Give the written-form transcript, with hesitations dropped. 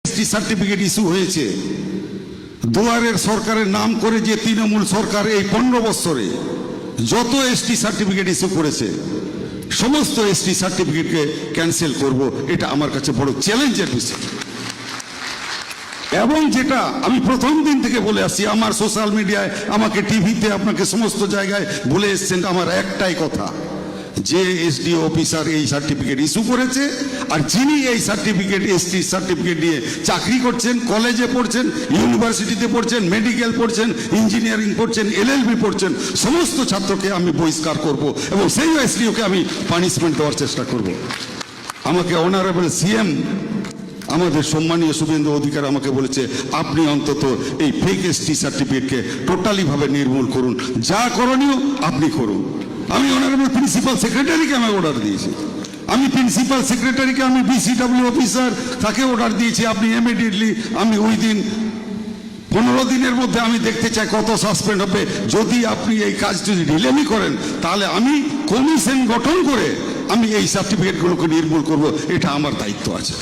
ST certificate issue হয়েছে, দুয়ারের সরকারের নাম করে যে তৃণমূল সরকার এই 15 বছরে যত এসটি সার্টিফিকেট ইস্যু করেছে সমস্ত এসটি সার্টিফিকেটকে ক্যান্সেল করব, এটা আমার কাছে বড় চ্যালেঞ্জের বিষয়। এবং যেটা আমি প্রথম দিন থেকে বলে আসছি, আমার সোশ্যাল মিডিয়ায়, আমাকে টিভিতে, আপনাকে সমস্ত জায়গায় বলে এসছেন, আমার একটাই কথা, যে এসডিও অফিসার এই সার্টিফিকেট ইস্যু করেছে আর যিনি এই সার্টিফিকেট এসটি সার্টিফিকেট নিয়ে চাকরি করছেন, কলেজে পড়ছেন, ইউনিভার্সিটিতে পড়ছেন, মেডিকেল পড়ছেন, ইঞ্জিনিয়ারিং পড়ছেন, এলএলবি পড়ছেন, সমস্ত ছাত্রকে আমি বহিষ্কার করব এবং সেই এসডিওকে আমি পানিশমেন্ট দেওয়ার চেষ্টা করব। আমাকে অনারেবল সিএম, আমাদের সম্মানীয় শুভেন্দু অধিকারী আমাকে বলেছে, আপনি অন্তত এই ফেক এসটি সার্টিফিকেটকে টোটালিভাবে নির্মূল করুন, যা করণীয় আপনি করুন। আমি অনারেবল প্রিন্সিপাল সেক্রেটারিকে আমি অর্ডার দিয়েছি, আমি প্রিন্সিপাল সেক্রেটারিকে, আমি বিসিডব্লিউ অফিসার তাকে অর্ডার দিয়েছি, আপনি ইমিডিয়েটলি, আমি উইদিন 15 দিনের মধ্যে আমি দেখতে চাই কত সাসপেন্ড হবে। যদি আপনি এই কাজ যদি ঢিলেমি করেন তাহলে আমি কমিশন গঠন করে আমি এই সার্টিফিকেটগুলোকে নির্মূল করব, এটা আমার দায়িত্ব আছে।